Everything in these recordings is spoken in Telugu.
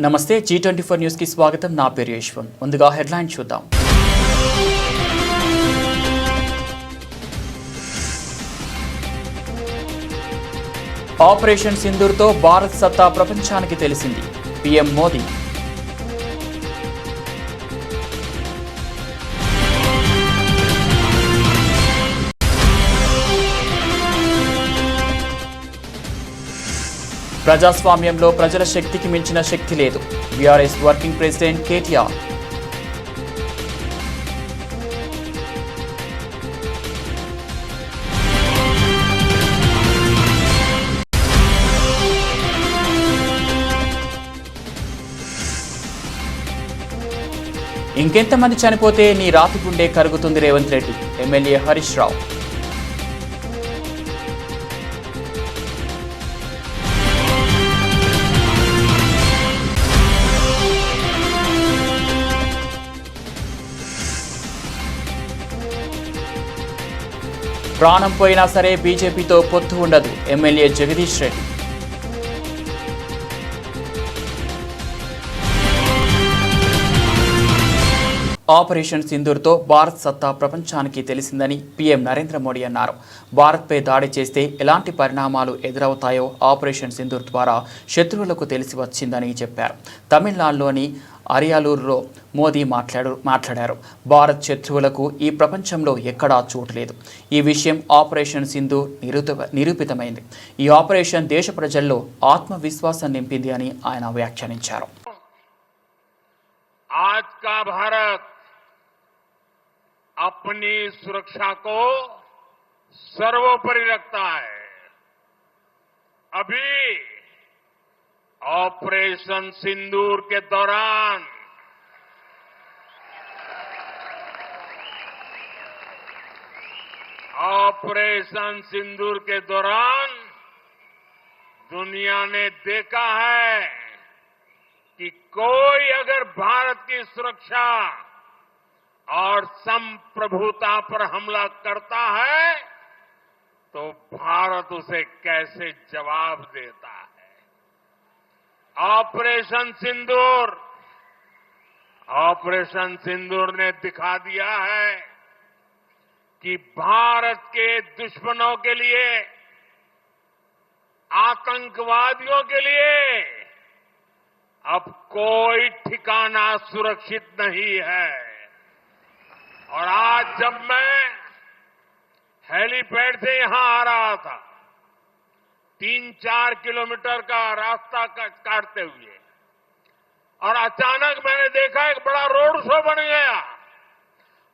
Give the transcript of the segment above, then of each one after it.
నమస్తే G24 న్యూస్ కి స్వాగతం. నా పేరు యశ్వంత్. ముందుగా హెడ్లైన్ చూద్దాం. ఆపరేషన్ సింధూర్ తో భారత్ సత్తా ప్రపంచానికి తెలిసింది. పీఎం మోదీ. ప్రజాస్వామ్యంలో ప్రజల శక్తికి మించిన శక్తి లేదు. BRS working president KTR. ఇంకెంతమంది చనిపోతే నీ రాతి గుండె కరుగుతుంది రేవంత్ రెడ్డి. ఎమ్మెల్యే హరీష్ రావు. ప్రాణం పోయినా సరే బీజేపీతో పొత్తు ఉండదు. ఎమ్మెల్యే జగదీష్ రెడ్డి. ఆపరేషన్ సింధూర్తో భారత్ సత్తా ప్రపంచానికి తెలిసిందని పీఎం నరేంద్ర మోడీ అన్నారు. భారత్పై దాడి చేస్తే ఎలాంటి పరిణామాలు ఎదురవుతాయో ఆపరేషన్ సింధూర్ ద్వారా శత్రువులకు తెలిసి వచ్చిందని చెప్పారు. తమిళనాడులోని అరియాలూరులో మోదీ మాట్లాడారు. భారత్ శత్రువులకు ఈ ప్రపంచంలో ఎక్కడా చోటు లేదు. ఈ విషయం ఆపరేషన్ సింధూర్ నిరూపితమైంది. ఈ ఆపరేషన్ దేశ ప్రజల్లో ఆత్మవిశ్వాసం నింపింది అని ఆయన వ్యాఖ్యానించారు. आज का भारत अपनी सुरक्षा को सर्वोपरि रखता है. अभी ऑपरेशन सिंदूर के दौरान दुनिया ने देखा है कि कोई अगर भारत की सुरक्षा और संप्रभुता पर हमला करता है तो भारत उसे कैसे जवाब देता है. ऑपरेशन सिंदूर ने दिखा दिया है कि भारत के दुश्मनों के लिए, आतंकवादियों के लिए अब कोई ठिकाना सुरक्षित नहीं है. और आज जब मैं हेलीपैड से यहां आ रहा था 3-4 किलोमीटर का रास्ता काटते हुए, और अचानक मैंने देखा एक बड़ा रोड शो बन गया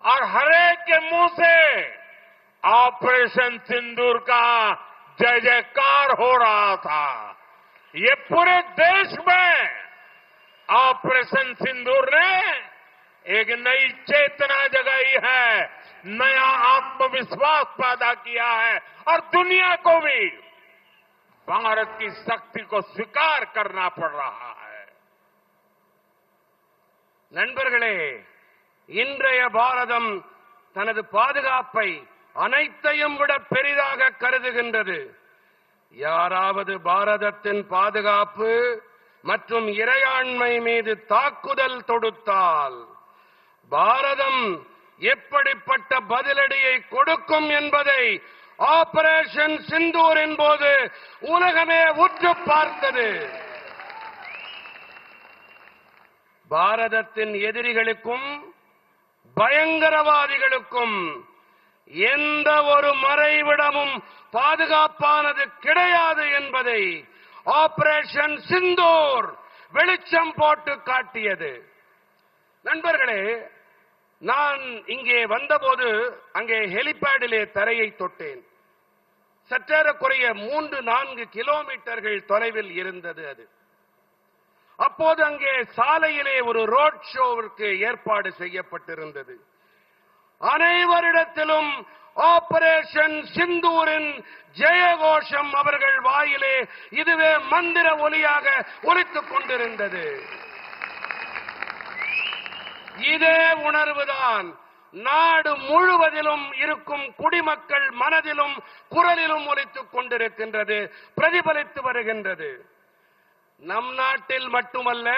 और हर एक के मुंह से ऑपरेशन सिंदूर का जय जयकार हो रहा था. ये पूरे देश में ऑपरेशन सिंदूर ने एक नई चेतना जगाई है, नया आत्मविश्वास पैदा किया है और दुनिया को भी भारत की शक्ति को स्वीकार करना पड़ रहा है. நண்பர்களே, இன்றைய பாரதம் தனது பாதுகாப்பை அனைத்தையும் விட பெரிதாக கருதுகின்றது. யாராவது பாரதத்தின் பாதுகாப்பு மற்றும் இறையாண்மை மீது தாக்குதல் தொடுத்தால் பாரதம் எப்படிப்பட்ட பதிலடியை கொடுக்கும் என்பதை ஆபரேஷன் சிந்தூரின் போது உலகமே உற்று பார்த்தது. பாரதத்தின் எதிரிகளுக்கும் பயங்கரவாதிகளுக்கும் எந்த ஒரு மறைவிடமும் பாதுகாப்பானது கிடையாது என்பதை ஆபரேஷன் சிந்தூர் வெளிச்சம் போட்டு காட்டியது. நண்பர்களே, நான் இங்கே வந்தபோது அங்கே ஹெலிபேடிலே தரையை தொட்டேன். சற்றேறக்குறைய 3-4 கிலோமீட்டர்கள் தொலைவில் இருந்தது அது. அப்போது அங்கே சாலையிலே ஒரு ரோட் ஷோவிற்கு ஏற்பாடு செய்யப்பட்டிருந்தது. அனைவரிடத்திலும் ஆபரேஷன் சிந்தூரின் ஜெயகோஷம் அவர்கள் வாயிலே இதுவே மந்திர ஒலியாக ஒலித்துக் கொண்டிருந்தது. இதே உணர்வுதான் நாடு முழுவதிலும் இருக்கும் குடிமக்கள் மனதிலும் குரலிலும் ஒலித்துக் கொண்டிருக்கின்றது, பிரதிபலித்து வருகின்றது. நம் நாட்டில் மட்டுமல்ல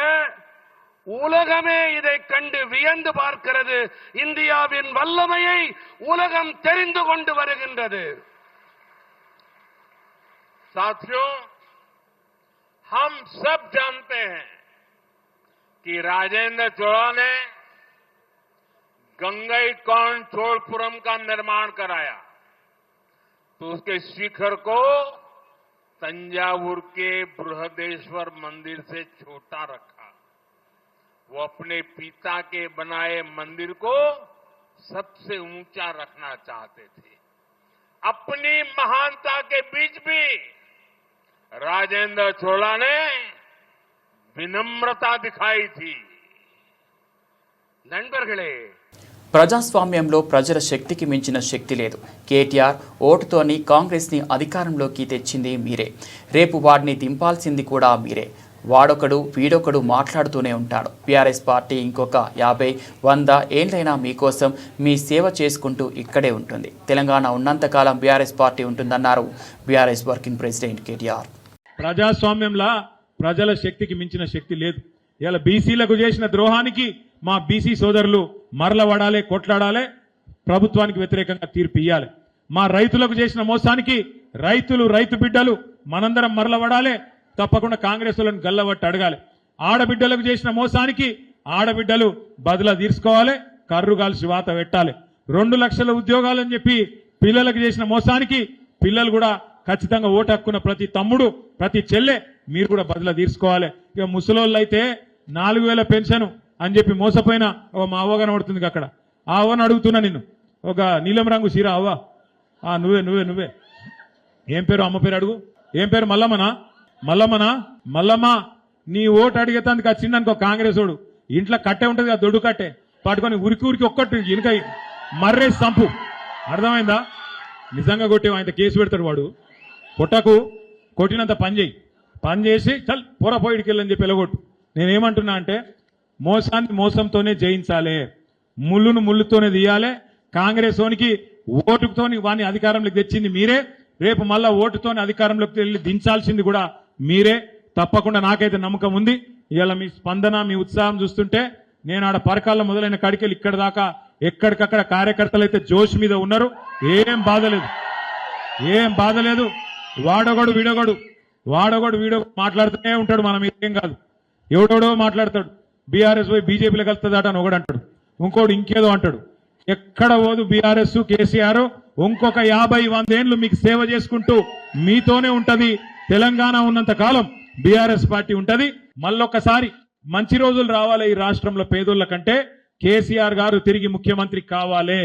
உலகமே இதை கண்டு வியந்து பார்க்கிறது. இந்தியாவின் வல்லமையை உலகம் தெரிந்து கொண்டு வருகின்றது. साथियों, हम सब जानते हैं कि राजेंद्र चोला ने गंगईकोंड चोलपुरम का निर्माण कराया तो उसके शिखर को तंजावुर के बृहदेश्वर मंदिर से छोटा रखा. वो अपने पिता के बनाए मंदिर को सबसे ऊंचा रखना चाहते थे. अपनी महानता के बीच भी राजेंद्र चोला ने विनम्रता दिखाई थी. नंबरगले ప్రజాస్వామ్యంలో ప్రజల శక్తికి మించిన శక్తి లేదు. కేటీఆర్ ఓటుతోని కాంగ్రెస్ని అధికారంలోకి తెచ్చింది మీరే. రేపు వాడిని దింపాల్సింది కూడా మీరే. వాడొకడు వీడొకడు మాట్లాడుతూనే ఉంటాడు. బీఆర్ఎస్ పార్టీ ఇంకొక 50-100 ఏళ్ళైనా మీకోసం మీ సేవ చేసుకుంటూ ఇక్కడే ఉంటుంది. తెలంగాణ ఉన్నంతకాలం బీఆర్ఎస్ పార్టీ ఉంటుందన్నారు బీఆర్ఎస్ వర్కింగ్ ప్రెసిడెంట్ కేటీఆర్. ప్రజాస్వామ్యంలో ప్రజల శక్తికి మించిన శక్తి లేదు. ఇలా బీసీలకు చేసిన ద్రోహానికి మా బీసీ సోదరులు మరలబడాలి, కొట్లాడాలి, ప్రభుత్వానికి వ్యతిరేకంగా తీర్పు ఇయ్యాలి. మా రైతులకు చేసిన మోసానికి రైతు బిడ్డలు మనందరం మరలబడాలి. తప్పకుండా కాంగ్రెస్ వాళ్ళని గల్లబట్టి అడగాలి. ఆడబిడ్డలకు చేసిన మోసానికి ఆడబిడ్డలు బదులా తీర్చుకోవాలి, కర్రు కాల్చి వాత పెట్టాలి. 2 లక్షల ఉద్యోగాలని చెప్పి పిల్లలకు చేసిన మోసానికి పిల్లలు కూడా ఖచ్చితంగా ఓటు హక్కున్న ప్రతి తమ్ముడు, ప్రతి చెల్లె మీరు కూడా బదులా తీర్చుకోవాలి. ఇక ముసలోళ్ళు అయితే 4000 పెన్షన్ అని చెప్పి మోసపోయిన మా అవ్వ కనబడుతుంది అక్కడ. ఆ అవ్వను అడుగుతున్నా నిన్ను, ఒక నీలం రంగు చీర అవ్వ, నువ్వే ఏం పేరు, అమ్మ పేరు అడుగు. ఏం పేరు? మల్లమ్మ. నీ ఓటు అడిగేతానికి వచ్చిందనుకో కాంగ్రెస్ ఓడు, ఇంట్లో కట్టే ఉంటుంది కదా, దొడ్డు కట్టే పట్టుకొని ఉరికి ఒక్కటి ఇనుక మర్రేసి చంపు. అర్థమైందా? నిజంగా కొట్టే ఆయన కేసు పెడతాడు వాడు. కొట్టకు, కొట్టినంత పని చేసి చల్ పోయిడికెళ్ళని చెప్పి ఎలగొట్టు. నేనేమంటున్నా అంటే మోసాన్ని మోసంతోనే జయించాలి, ముళ్ళును ముళ్ళుతోనే తీయాలి. కాంగ్రెస్ ఓనికి ఓటుతోని వాని అధికారంలోకి తెచ్చింది మీరే. రేపు మళ్ళా ఓటుతోని అధికారంలోకి వెళ్ళి దించాల్సింది కూడా మీరే. తప్పకుండా నాకైతే నమ్మకం ఉంది. ఇవాళ మీ స్పందన, మీ ఉత్సాహం చూస్తుంటే నేను ఆడ పరకాల్లో మొదలైన కడికెళ్ళి ఇక్కడ దాకా ఎక్కడికక్కడ కార్యకర్తలు అయితే జోష్ మీద ఉన్నారు. ఏం బాధ లేదు. వాడొకడు వీడొకడు మాట్లాడుతూనే ఉంటాడు. మనం ఏం కాదు, ఎవడోడో మాట్లాడతాడు. బీఆర్ఎస్ పోయి బీజేపీలో కలుతుందట అని ఒకడు అంటాడు, ఇంకోటి ఇంకేదో అంటాడు. ఎక్కడ పోదు బీఆర్ఎస్ కేసీఆర్ ఇంకొక 50-100 ఏళ్ళు మీకు సేవ చేసుకుంటూ మీతోనే ఉంటది. తెలంగాణ ఉన్నంత కాలం బీఆర్ఎస్ పార్టీ ఉంటది. మళ్ళొక్కసారి మంచి రోజులు రావాలి ఈ రాష్ట్రంలో పేదోళ్ల కంటే. కేసీఆర్ గారు తిరిగి ముఖ్యమంత్రి కావాలి.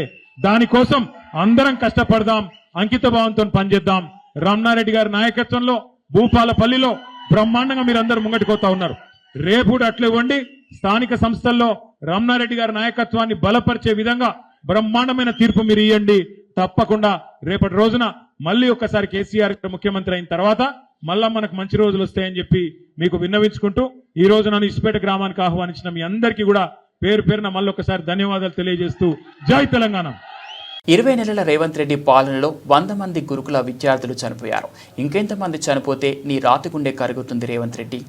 దానికోసం అందరం కష్టపడదాం, అంకిత భావంతో పనిచేద్దాం. రమణారెడ్డి గారి నాయకత్వంలో భూపాలపల్లిలో బ్రహ్మాండంగా మీరందరూ ముంగటిపోతా ఉన్నారు. రేపు అట్లే ఇవ్వండి. స్థానిక సంస్థల్లో రమణారెడ్డి గారి నాయకత్వాన్ని బలపరిచే విధంగా బ్రహ్మాండమైన తీర్పు మీరు ఇవ్వండి. తప్పకుండా రేపటి రోజున మళ్ళీ ఒక్కసారి కేసీఆర్ ముఖ్యమంత్రి అయిన తర్వాత మళ్ళా మనకు మంచి రోజులు వస్తాయని చెప్పి మీకు విన్నవించుకుంటూ ఈ రోజు నన్ను ఇసుపేట గ్రామానికి ఆహ్వానించిన మీ అందరికీ కూడా పేరున మళ్ళీ ఒకసారి ధన్యవాదాలు తెలియజేస్తూ జై తెలంగాణ. 20 నెలల రేవంత్ రెడ్డి పాలనలో 100 మంది గురుకుల విద్యార్థులు చనిపోయారు. ఇంకెంతమంది చనిపోతే నీ రాతిగుండె కరుగుతుంది రేవంత్ రెడ్డి?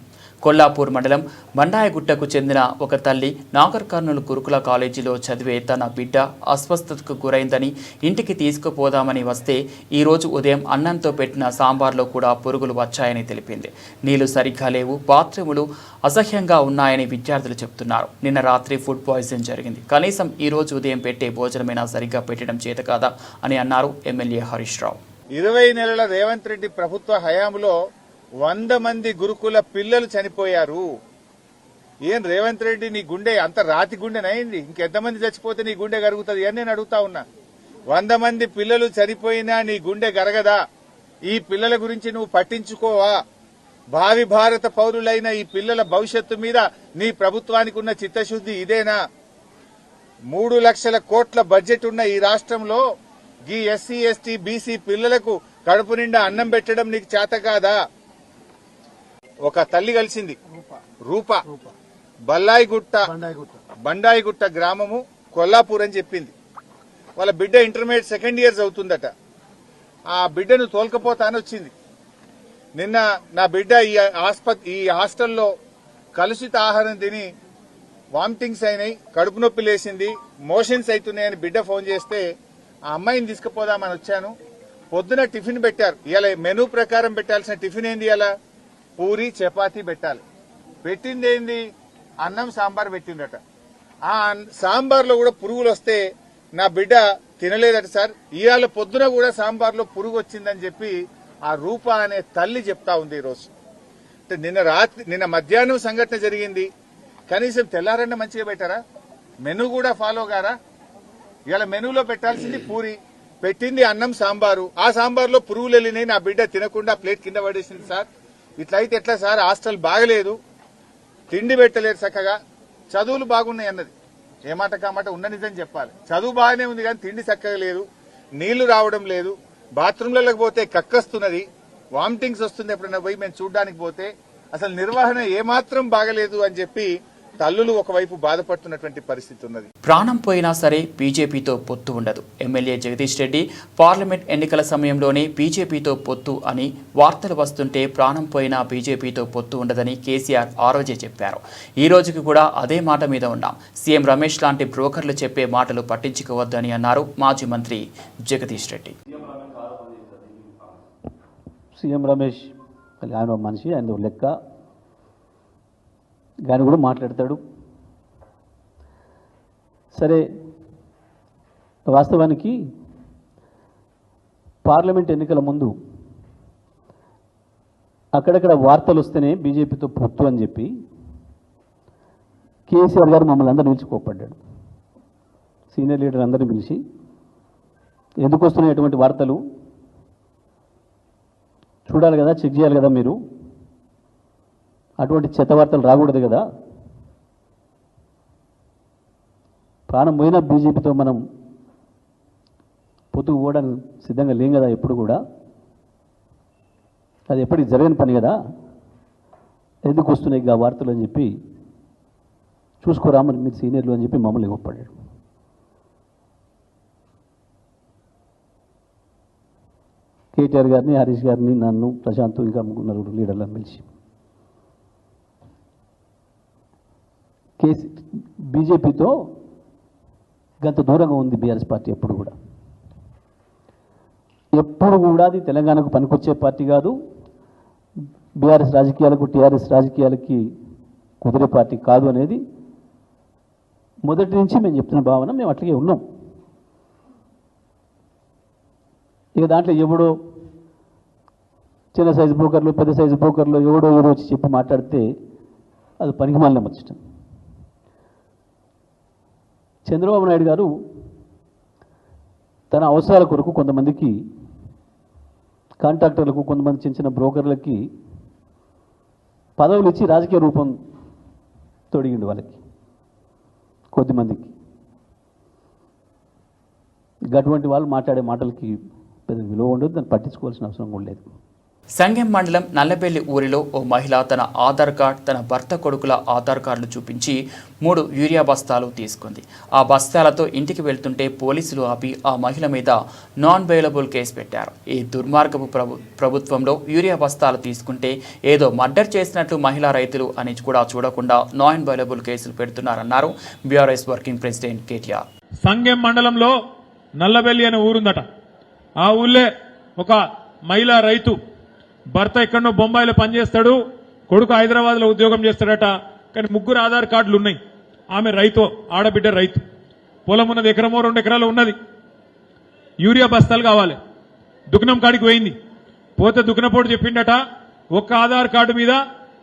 కొల్లాపూర్ మండలం బండాయగుట్టకు చెందిన ఒక తల్లి నాగర్ కర్నూలు గురుకుల కాలేజీలో చదివే తన బిడ్డ అస్వస్థతకు గురైందని ఇంటికి తీసుకుపోదామని వస్తే ఈరోజు ఉదయం అన్నంతో పెట్టిన సాంబార్లో కూడా పురుగులు వచ్చాయని తెలిపింది. నీళ్లు సరిగ్గా లేవు, బాత్రూములు అసహ్యంగా ఉన్నాయని విద్యార్థులు చెబుతున్నారు. నిన్న రాత్రి ఫుడ్ పాయిజన్ జరిగింది. కనీసం ఈ రోజు ఉదయం పెట్టే భోజనమైనా సరిగ్గా పెట్టడం చేత కాదా అని అన్నారు ఎమ్మెల్యే హరీష్ రావు. 20 నెలల రేవంత్ రెడ్డి ప్రభుత్వ హయాంలో 100 మంది గురుకుల పిల్లలు చనిపోయారు. ఏం రేవంత్ రెడ్డి, నీ గుండె అంత రాతి గుండెనైంది? ఇంకెంతమంది చచ్చిపోతే నీ గుండె గరుగుతుంది అని నేను అడుగుతా ఉన్నా. 100 మంది పిల్లలు చనిపోయినా నీ గుండె గరగదా? ఈ పిల్లల గురించి నువ్వు పట్టించుకోవా? భావి భారత పౌరులైన ఈ పిల్లల భవిష్యత్తు మీద నీ ప్రభుత్వానికి ఉన్న చిత్తశుద్ధి ఇదేనా? 3 లక్షల కోట్ల బడ్జెట్ ఉన్న ఈ రాష్ట్రంలో ఈ ఎస్సీ ఎస్టీ బీసీ పిల్లలకు కడుపు నిండా అన్నం పెట్టడం నీకు చేత కాదా? ఒక తల్లి కలిసింది, రూప, బండాయిగుట్ట గ్రామము, కొల్లాపూర్ అని చెప్పింది. వాళ్ళ బిడ్డ ఇంటర్మీడియట్ 2nd ఇయర్ అవుతుందట. ఆ బిడ్డను తోలుకపోతానని వచ్చింది. నిన్న నా బిడ్డ ఈ హాస్టల్లో కలుషిత ఆహారం తిని వామిటింగ్స్ అయినాయి, కడుపు నొప్పి లేసింది, మోషన్స్ అవుతున్నాయని బిడ్డ ఫోన్ చేస్తే ఆ అమ్మాయిని తీసుకుపోదామని వచ్చాను. పొద్దున టిఫిన్ పెట్టారు. ఇలా మెనూ ప్రకారం పెట్టాల్సిన టిఫిన్ ఏంది? ఇలా పూరి చపాతీ పెట్టాలి. పెట్టింది ఏంది? అన్నం సాంబార్ పెట్టిందట. ఆ సాంబార్లో కూడా పురుగులు వస్తే నా బిడ్డ తినలేదట సార్. ఇవాళ పొద్దున కూడా సాంబార్లో పురుగు వచ్చిందని చెప్పి ఆ రూప అనే తల్లి చెప్తా ఉంది ఈరోజు. అంటే నిన్న మధ్యాహ్నం సంఘటన జరిగింది, కనీసం తెల్లారన్న మంచిగా పెట్టారా? మెనూ కూడా ఫాలో గారా? ఇవాళ మెనూలో పెట్టాల్సింది పూరి, పెట్టింది అన్నం సాంబారు. ఆ సాంబార్లో పురుగులు వెళ్ళినాయి, నా బిడ్డ తినకుండా ప్లేట్ కింద పడేసింది సార్. ఇట్లయితే ఎట్లా సార్? హాస్టల్ బాగలేదు, తిండి పెట్టలేరు చక్కగా, చదువులు బాగున్నాయి అన్నది ఏ మాట కామాట ఉన్న నిజం చెప్పాలి. చదువు బాగానే ఉంది కానీ తిండి చక్కగా లేదు, నీళ్లు రావడం లేదు, బాత్రూంలకు పోతే కక్కస్తున్నది, వామిటింగ్స్ వస్తుంది. ఎప్పుడైనా పోయి మేము చూడడానికి పోతే అసలు నిర్వహణ ఏమాత్రం బాగలేదు అని చెప్పి తల్లులు ఒకవైపు బాధపడుతున్నటువంటి పరిస్థితి ఉన్నది. ప్రాణం పోయినా సరే బీజేపీతో పొత్తు ఉండదు. ఎమ్మెల్యే జగదీష్ రెడ్డి పార్లమెంట్ ఎన్నికల సమయంలోనే బీజేపీతో పొత్తు అని వార్తలు వస్తుంటే ప్రాణం పోయినా బీజేపీతో పొత్తు ఉండదని కేసీఆర్ ఆ రోజే చెప్పారు. ఈ రోజుకి కూడా అదే మాట మీద ఉన్నాం. సీఎం రమేష్ లాంటి బ్రోకర్లు చెప్పే మాటలు పట్టించుకోవద్దని అన్నారు మాజీ మంత్రి జగదీష్ రెడ్డి. సీఎం రమేష్ ఆయన మనిషి, ఆయన లెక్క, ఆయన కూడా మాట్లాడతాడు. సరే, వాస్తవానికి పార్లమెంట్ ఎన్నికల ముందు అక్కడక్కడ వార్తలు వస్తేనే బీజేపీతో పొత్తు అని చెప్పి కేసీఆర్ గారు మమ్మల్ని అందరూ పిలిచి కోప్పడ్డాడు. సీనియర్ లీడర్ అందరినీ పిలిచి ఎందుకు వస్తున్నాయి ఎటువంటి వార్తలు చూడాలి కదా, చెక్ చేయాలి కదా, మీరు అటువంటి చెత్త వార్తలు రాకూడదు కదా, ప్రాణం పోయినా బీజేపీతో మనం పొత్తుకు పోవడానికి సిద్ధంగా లేం కదా, ఎప్పుడు కూడా అది ఎప్పటికి జరగని పని కదా, ఎందుకు వస్తున్నాయి ఆ వార్తలు అని చెప్పి చూసుకోరా మరి మీరు సీనియర్లు అని చెప్పి మమ్మల్ని గొప్పడాడు. కేటీఆర్ గారిని, హరీష్ గారిని, నన్ను, ప్రశాంత్, ఇంకా నలుగురు లీడర్లను పిలిచి బీజేపీతో గంత దూరంగా ఉంది బీఆర్ఎస్ పార్టీ. ఎప్పుడు కూడా అది తెలంగాణకు పనికొచ్చే పార్టీ కాదు, బీఆర్ఎస్ రాజకీయాలకు, టీఆర్ఎస్ రాజకీయాలకి కుదిరే పార్టీ కాదు అనేది మొదటి నుంచి మేము చెప్తున్న భావన. మేము అట్లాగే ఉన్నాం. ఇక దాంట్లో ఎవడో చిన్న సైజు బ్రోకర్లు, పెద్ద సైజు బ్రోకర్లు ఎవడో వచ్చి చెప్పి మాట్లాడితే అది పనికి మాలిన ముచ్చట. చంద్రబాబు నాయుడు గారు తన అవసరాల కొరకు కొంతమందికి కాంట్రాక్టర్లకు, కొంతమంది చిన్న చిన్న బ్రోకర్లకి పదవులు ఇచ్చి రాజకీయ రూపం తొడిగిండు వాళ్ళకి, కొద్దిమందికి. అటువంటి వాళ్ళు మాట్లాడే మాటలకి పెద్ద విలువ ఉండదు, దాన్ని పట్టించుకోవాల్సిన అవసరం కూడా లేదు. సంగెం మండలం నల్లబెల్లి ఊరిలో ఓ మహిళ తన ఆధార్ కార్డ్, తన భర్త కొడుకుల ఆధార్ కార్డులు చూపించి 3 యూరియా బస్తాలు తీసుకుంది. ఆ బస్తాలతో ఇంటికి వెళ్తుంటే పోలీసులు ఆపి ఆ మహిళ మీద నాన్ బెయిలబుల్ కేసు పెట్టారు. ఈ దుర్మార్గపు ప్రభుత్వంలో యూరియా బస్తాలు తీసుకుంటే ఏదో మర్డర్ చేసినట్లు మహిళా రైతులు అని కూడా చూడకుండా నాన్ బెయిలబుల్ కేసులు పెడుతున్నారన్నారు బీఆర్ఎస్ వర్కింగ్ ప్రెసిడెంట్ కేటీఆర్. సంగెం మండలంలో నల్లబెల్లి అనే ఊరుందట. ఆ ఊళ్ళే ఒక మహిళా రైతు, భర్త ఎక్కడో బొంబాయిలో పనిచేస్తాడు, కొడుకు హైదరాబాద్లో ఉద్యోగం చేస్తాడట. కానీ 3 ఆధార్ కార్డులు ఉన్నాయి. ఆమె రైతు, ఆడబిడ్డ రైతు, పొలం ఉన్నది, ఎకరమో 2 ఎకరాలు ఉన్నది. యూరియా బస్తాలు కావాలి. దుకాణం కాడికి పోయింది. పోతే దుకాణపోటు చెప్పిండట, ఒక్క ఆధార్ కార్డు మీద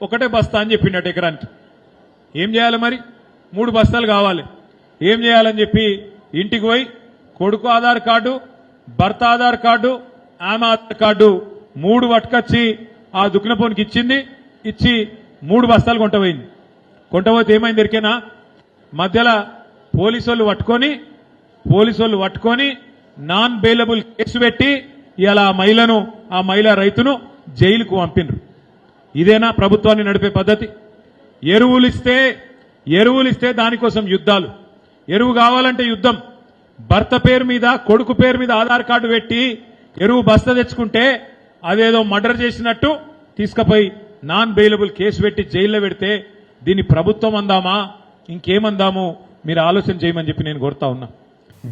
ఒకటే బస్తా అని చెప్పిండట ఎకరానికి. ఏం చేయాలి మరి? 3 బస్తాలు కావాలి. ఏం చేయాలని చెప్పి ఇంటికి పోయి కొడుకు ఆధార్ కార్డు, భర్త ఆధార్ కార్డు, ఆమె ఆధార్ కార్డు 3 పట్టుకొచ్చి ఆ దుకాణపోనికి ఇచ్చింది. ఇచ్చి 3 బస్తాలు కొంటపోయింది. కొంటపోతే ఏమైంది ఎరికేనా? మధ్యలో పోలీసు వాళ్ళు పట్టుకొని నాన్ బెయిలబుల్ కేసు పెట్టి ఇలా ఆ మహిళా రైతును జైలుకు పంపినరు. ఇదేనా ప్రభుత్వాన్ని నడిపే పద్ధతి? ఎరువులిస్తే దానికోసం యుద్ధాలు. ఎరువు కావాలంటే యుద్ధం. భర్త పేరు మీద, కొడుకు పేరు మీద ఆధార్ కార్డు పెట్టి ఎరువు బస్తా తెచ్చుకుంటే అదేదో మర్డర్ చేసినట్టు తీసుకుపోయి నాన్ బెయిలబుల్ కేసు పెట్టి జైల్లో పెడితే దీన్ని ప్రభుత్వం అందామా ఇంకేమందాము మీరు ఆలోచన చేయమని చెప్పి నేను కోరుతా ఉన్నా.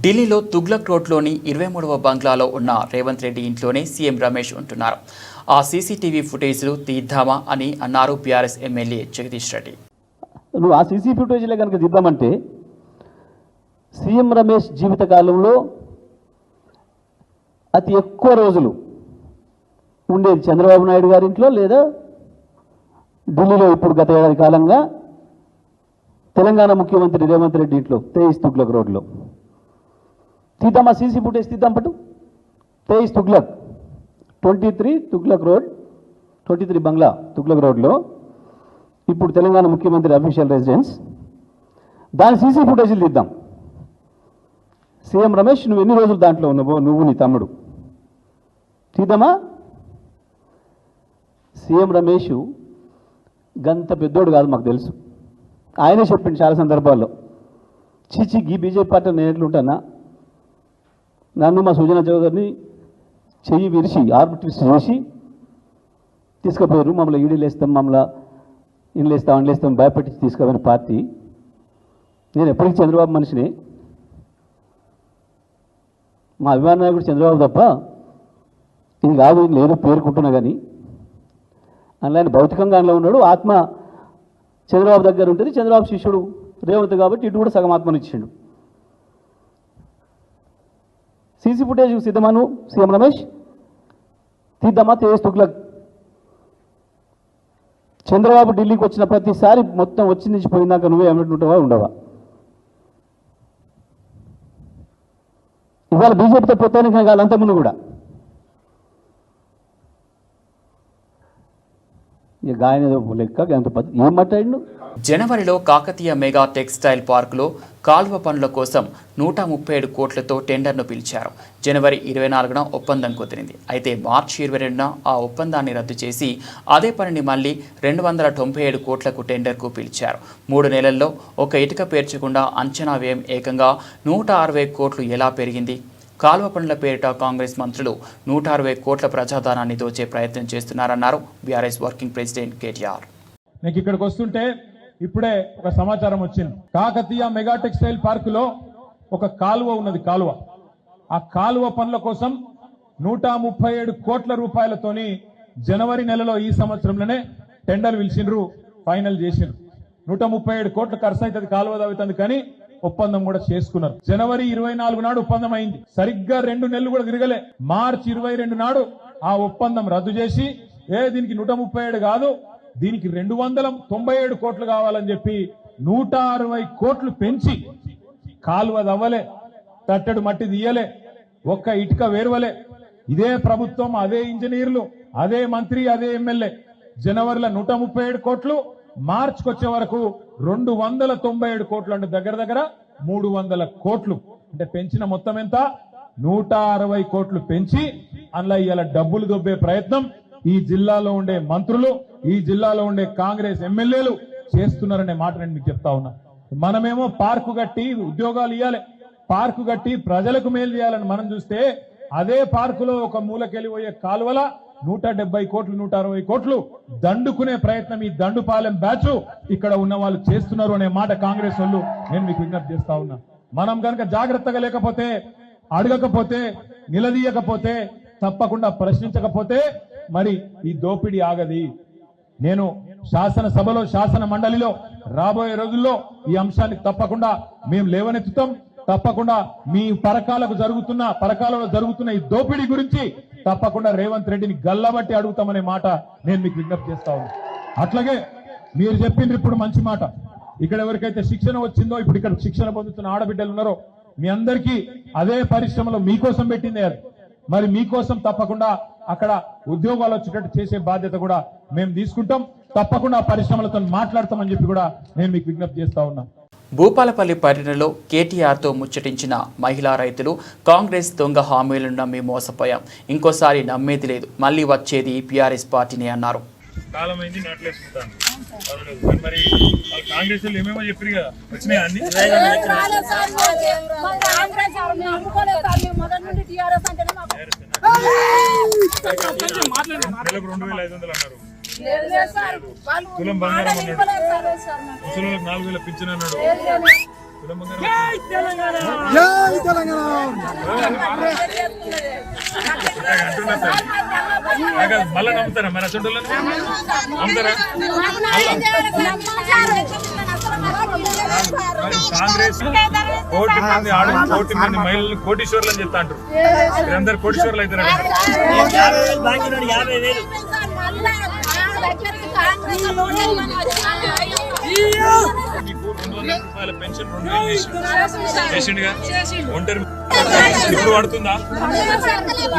ఢిల్లీలో తుగ్లక్ రోడ్లోని 23వ బంగ్లాలో ఉన్న రేవంత్ రెడ్డి ఇంట్లోనే సీఎం రమేష్ ఉంటున్నారు. ఆ సీసీటీవీ ఫుటేజ్లు తీద్దామా అని అన్నారు బీఆర్ఎస్ ఎమ్మెల్యే జగదీష్ రెడ్డి. నువ్వు ఆ సీసీ ఫుటేజ్లో కనుక దిద్దామంటే సీఎం రమేష్ జీవితకాలంలో అతి ఎక్కువ రోజులు ఉండేది చంద్రబాబు నాయుడు గారి ఇంట్లో లేదా ఢిల్లీలో ఇప్పుడు గత ఏడాది కాలంగా తెలంగాణ ముఖ్యమంత్రి రేవంత్ రెడ్డి ఇంట్లో 23 తుగ్లక్ రోడ్లో. తీద్దామా సీసీ ఫుటేజ్ తీద్దాం పట్టు. 23 తుగ్లక్ 23 తుగ్లక్ రోడ్ 23 బంగ్లా తుగ్లక్ రోడ్లో ఇప్పుడు తెలంగాణ ముఖ్యమంత్రి అఫీషియల్ రెసిడెన్స్. దాని సీసీ ఫుటేజీలు తీద్దాం. సీఎం రమేష్ నువ్వు ఎన్ని రోజులు దాంట్లో ఉన్నావో నువ్వు నీ తమ్ముడు తీద్దామా. సీఎం రమేష్ గంత పెద్దోడు కాదు మాకు తెలుసు. ఆయనే చెప్పింది చాలా సందర్భాల్లో, చీచి ఈ బీజేపీ పార్టీ నేను ఎట్లుంటానా, నన్ను మా సుజనా చౌదరిని చెయ్యి విరిచి ఆర్బిట్రిస్ట్ చేసి తీసుకుపోయారు, మమ్మల్ని ఈడీలు వేస్తాం, మమ్మల్ని ఇండ్లు వేస్తాం అండ్లు వేస్తాం భయపెట్టి తీసుకుపోయిన పార్టీ. నేను ఎప్పటికీ చంద్రబాబు మనిషిని, మా అభిమాన నాయకుడు చంద్రబాబు తప్ప ఇది కాదు నేను పేర్కొంటున్నా. కానీ అందులో భౌతికంగా అందులో ఉన్నాడు, ఆత్మ చంద్రబాబు దగ్గర ఉంటుంది, చంద్రబాబు శిష్యుడు రేవంత్ కాబట్టి ఇటు కూడా సగం ఆత్మను ఇచ్చిండు. సీసీ ఫుటేజ్ సిద్ధమాను సీఎం రమేష్ తీద్దామా 23 తుగ్లక్. చంద్రబాబు ఢిల్లీకి వచ్చిన ప్రతిసారి మొత్తం వచ్చి నుంచి పోయినాక నువ్వే ఏమంటుంటావా ఉండవా? ఇవాళ బీజేపీతో పోతానికి కాదు, అంతకుముందు కూడా ఇక గాయన లెక్క ఎంత ఏం మాట్లాడిండు. జనవరిలో కాకతీయ మెగా టెక్స్టైల్ పార్కులో కాలువ పనుల కోసం 137 కోట్లతో టెండర్ను పిలిచారు. జనవరి 24న ఒప్పందం కుదిరింది. అయితే మార్చి 22న ఆ ఒప్పందాన్ని రద్దు చేసి అదే పనిని మళ్ళీ 297 కోట్లకు టెండర్కు పిలిచారు. 3 నెలల్లో ఒక ఇటుక పేర్చకుండా అంచనా వ్యయం ఏకంగా 160 కోట్లు ఎలా పెరిగింది? కాలువ పనుల పేరిట కాంగ్రెస్ మంత్రులు 160 కోట్ల ప్రజాధనాన్ని దోచే ప్రయత్నం చేస్తున్నారన్నారు బీఆర్ఎస్ వర్కింగ్ ప్రెసిడెంట్ కేటీఆర్. నీకు ఇక్కడికి వస్తుంటే ఇప్పుడే ఒక సమాచారం వచ్చింది. కాకతీయ మెగా టెక్స్టైల్ పార్కులో ఒక కాలువ ఉన్నది. ఆ కాలువ పనుల కోసం 137 కోట్ల రూపాయలతోని జనవరి నెలలో ఈ సంవత్సరంలోనే టెండర్ పిలిచిండ్రు, ఫైనల్ చేసిండ్రు. 137 కోట్ల ఖర్చు అవుతుంది, కాలువ తవ్వుతుంది, కానీ ఒప్పందం కూడా చేసుకున్నారు. జనవరి 24 నాడు ఒప్పందం అయింది. సరిగ్గా 2 నెలలు కూడా తిరగలే. మార్చి 22 నాడు ఆ ఒప్పందం రద్దు చేసి దీనికి 137 కాదు, దీనికి 297 కోట్లు కావాలని చెప్పి 160 కోట్లు పెంచి కాలువ దవ్వలే, తట్టడు మట్టి తీయలే, ఒక్క ఇటుక వేరువలే. ఇదే ప్రభుత్వం, అదే ఇంజనీర్లు, అదే మంత్రి, అదే ఎమ్మెల్యే జనవరిలో 137 కోట్లు, మార్చికి వచ్చే వరకు 297 కోట్లు, అంటే దగ్గర దగ్గర 300 కోట్లు. అంటే పెంచిన మొత్తం ఎంత? 160 కోట్లు పెంచి అందులో ఇలా డబ్బులు దొబ్బే ప్రయత్నం ఈ జిల్లాలో ఉండే మంత్రులు, ఈ జిల్లాలో ఉండే కాంగ్రెస్ ఎమ్మెల్యేలు చేస్తున్నారనే మాట నేను మీకు చెప్తా ఉన్నా. మనమేమో పార్కు కట్టి ఉద్యోగాలు ఇవ్వాలి, పార్కు కట్టి ప్రజలకు మేలు చేయాలని మనం చూస్తే, అదే పార్కులో ఒక మూలకెళ్ళిపోయే కాలువల 170 కోట్లు 160 కోట్లు దండుకునే ప్రయత్నం ఈ దండుపాలెం బ్యాచ్ ఇక్కడ ఉన్న వాళ్ళు చేస్తున్నారు అనే మాట కాంగ్రెస్ వాళ్ళు నేను మీకు విజ్ఞప్తి చేస్తా ఉన్నా. మనం కనుక జాగ్రత్తగా లేకపోతే, అడగకపోతే, నిలదీయకపోతే, తప్పకుండా ప్రశ్నించకపోతే మరి ఈ దోపిడీ ఆగది. నేను శాసనసభలో, శాసన మండలిలో రాబోయే రోజుల్లో ఈ అంశాన్ని తప్పకుండా మేము లేవనెత్తుతాం. తప్పకుండా మీ పరకాలలో జరుగుతున్న ఈ దోపిడీ గురించి తప్పకుండా రేవంత్ రెడ్డిని గల్లబట్టి అడుగుతామనే మాట నేను మీకు విజ్ఞప్తి చేస్తా ఉన్నా. అట్లాగే మీరు చెప్పిండ్రు ఇప్పుడు మంచి మాట, ఇక్కడ ఎవరికైతే శిక్షణ వచ్చిందో, ఇప్పుడు ఇక్కడ శిక్షణ పొందుతున్న ఆడబిడ్డలు ఉన్నారో మీ అందరికీ అదే పరిశ్రమలో మీకోసం పెట్టిందే అది. మరి మీకోసం తప్పకుండా అక్కడ ఉద్యోగాలు వచ్చేటట్టు చేసే బాధ్యత కూడా మేము తీసుకుంటాం. తప్పకుండా పరిశ్రమలతో మాట్లాడతామని చెప్పి కూడా నేను మీకు విజ్ఞప్తి చేస్తా ఉన్నా. భూపాలపల్లి పర్యటనలో కేటీఆర్తో ముచ్చటించిన మహిళా రైతులు, కాంగ్రెస్ దొంగ హామీలను నమ్మి మోసపోయాం, ఇంకోసారి నమ్మేది లేదు, మళ్లీ వచ్చేది బీఆర్ఎస్ పార్టీని అన్నారు. కాలమైంది నాట్లేసుకుంటాను. మరి కాంగ్రెస్ ఏమేమో చెప్పారు కదా, వచ్చినాయి అన్ని 2500 అన్నారు. తులం బంగారం అన్నాడు, ముసలిలకు 4,000 పింఛన్ అన్నాడు. తులం బంగారం అంటున్నా సార్. మళ్ళా నమ్ముతారా మరి అసలు నమ్ముతారా? కాంగ్రెస్ కోటి మంది మహిళలు కోటీశ్వర్లు అని చెప్తా అంటారు. మీరందరూ కోటీశ్వర్లు అవుతారు. మీకు 200 రూపాయల పెన్షన్ 2,000 చేసిండుగా. ఒంటరి ఇప్పుడు పడుతుందా?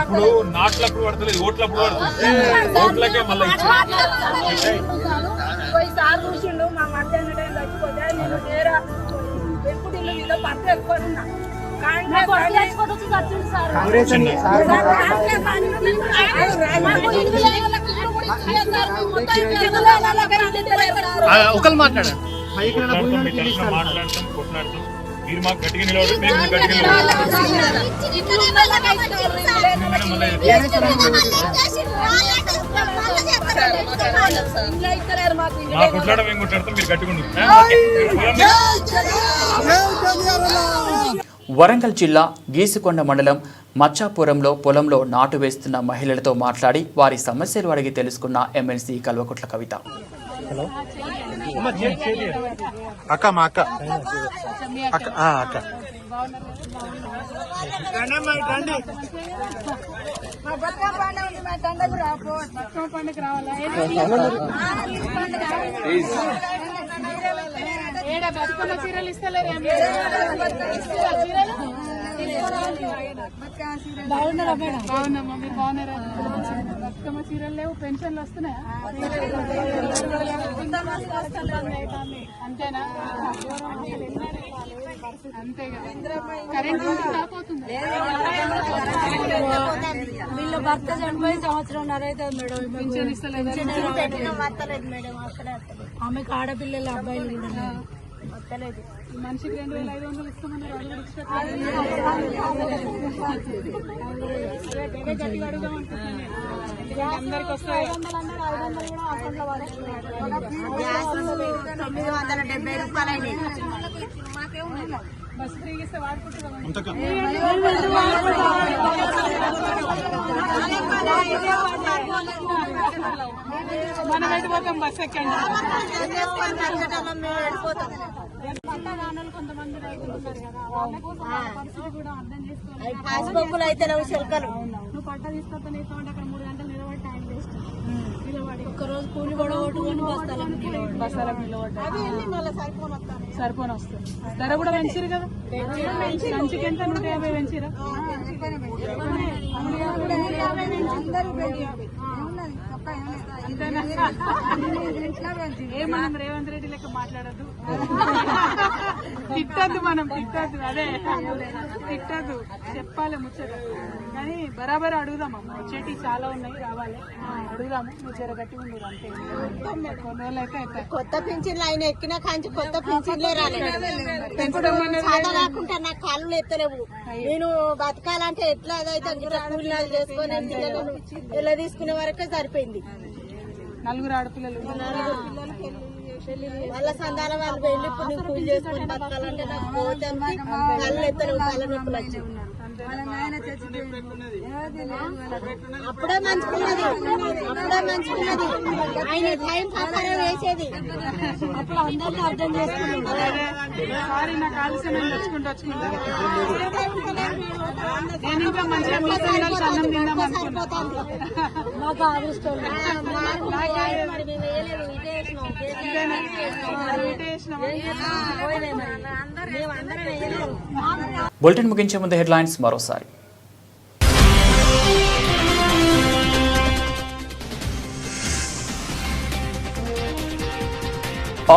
ఇప్పుడు నాట్లప్పుడు పడతలేదు, ఓట్లప్పుడు పడుతుంది. ఓట్లకే మళ్ళీ చూసిండు మా మధ్యాహ్నం టైం చచ్చిపోతే నేను నేరా పెట్టుకుంటే వీళ్ళు పట్టు ఎక్కువన్నా ఒకరు మాట్లాడారు మాట్లాడతాం, కొట్లాడతాం. మీరు మాకు గట్టిగా నిలవడం, మేము గట్టిగా నిలవడం. మా కొట్లాడడం మేము కొట్లాడతాం, మీరు గట్టిగా ఉండు. వరంగల్ జిల్లా గీసుకొండ మండలం మచ్చాపురంలో పొలంలో నాటు వేస్తున్న మహిళలతో మాట్లాడి వారి సమస్యలు అడిగి తెలుసుకున్న ఎమ్మెల్సీ కల్వకుట్ల కవిత. అక్క మా అక్క అక్క అక్క బాగున్నామా? మీరు బాగున్నారా? బతుకమ్మ చీరలు లేవు, పెన్షన్లు వస్తున్నాయా? అంతేనా? అంతే కదా. కరెంట్ వీళ్ళ భర్త చనిపోయి సంవత్సరంన్నర అవుతుంది మేడం. పెన్షన్ ఇస్తలేదు. ఆమెకు ఆడపిల్లలు అబ్బాయిలు కూడా వస్తలేదు. మనిషికి 2,500 ఇస్తామన్నారు. గట్టిగా అడుగుదాం అనుకుంటున్నాను. అందరికి వస్తాయి. 970 రూపాయలు బస్సు ఫ్రీగా ఇస్తే వాడుకుంటున్నాం. మనం వెళ్ళిపోతాం బస్సు ఎక్కండి. కొంతమంది పరిస్థితి కూడా అర్థం చేసుకోవాలి. పాస్బుక్లు అయితే శిల్కలు నువ్వు పట్ట తీసుకొస్తా నీతో అక్కడ 3 గంటలు నిలబడి టైం వేస్ట్. నిలబడి ఒక్కరోజు కూలి కూడా కొట్టుకొని బస్తాలకు నిలబడ్డా సరిపోని వస్తుంది. ధర కూడా పెంచారు కదా. సంచికి ఎంత? 150 పెంచారా? అంతేనా? మనం రేవంత్ రెడ్డి లెక్క మాట్లాడద్దు, తిట్టద్దు, మనం తిట్టద్దు. అదే తిట్టద్దు, చెప్పాలి ముచ్చట. కానీ బరాబర్ అడుగుదామమ్మా. వచ్చేటి చాలా ఉన్నాయి, రావాలి, అడుగుదాము. నువ్వు చెర గట్టి ఉండదు. అంతే. కొన్ని రోజులు అయితే అవుతాయి. కొత్త పింఛన్లు ఆయన ఎక్కిన కాంచి కొత్త పింఛన్లే రాలేదు. కాకుండా నాకు కాళ్ళు ఎత్తలేవు. నేను బతకాలంటే ఎట్లా అదైతే కూలీనాలు చేసుకొని పిల్లలను ఎలా తీసుకునే వరకే సరిపోయింది. 4 ఆడపిల్లలు, వాళ్ళ సంతానం వాళ్ళు వెళ్ళి ఇప్పుడు నేను కూలి చేసుకొని బతకాలంటే నాకు పోతానికి కాళ్ళు ఎత్తలేవు, కాళ్ళ నొప్పులు వచ్చి. అప్పుడే మంచుకున్నది, ఆయన టైం పక్కనే వేసేది. అప్పుడు అందరినీ అర్థం చేసుకున్నాడు. సారీ నాకు ఆలస్యం వచ్చుకుంటా. నేను ఇంకా మంచిగా మీతో కలిసి అన్నం తిందాం అనుకుంటున్నాను. మాకు ఆవిష్టం బులెటిన్ ముగించే ముందు హెడ్లైన్స్ మరోసారి.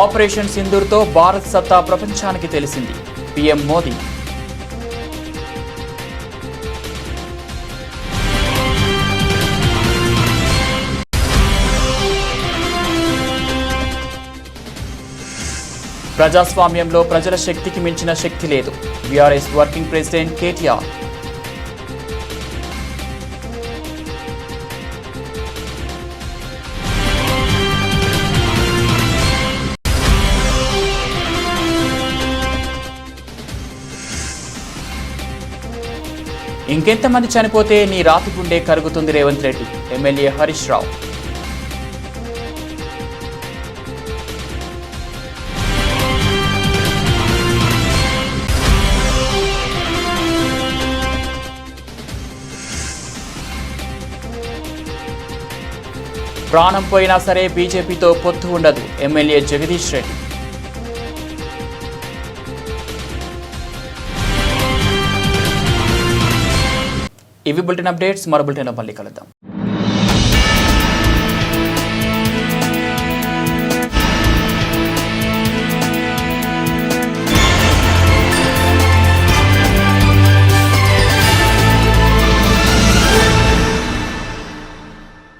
ఆపరేషన్ సింధూర్తో భారత్ సత్తా ప్రపంచానికి తెలిసింది. పీఎం మోదీ. ప్రజాస్వామ్యంలో ప్రజల శక్తికి మించిన శక్తి లేదు. BRS working president KTR. ఇంకెంతమంది చనిపోతే నీ రాతి గుండె కరుగుతుంది రేవంత్ రెడ్డి ఎమ్మెల్యే హరీష్ రావు. ప్రాణం పోయినా సరే బీజేపీతో పొత్తు ఉండదు ఎమ్మెల్యే జగదీష్ రెడ్డి. ఇవి బులెటిన్ అప్డేట్స్. మరో బులెటిన్లో మళ్ళీ కలుద్దాం.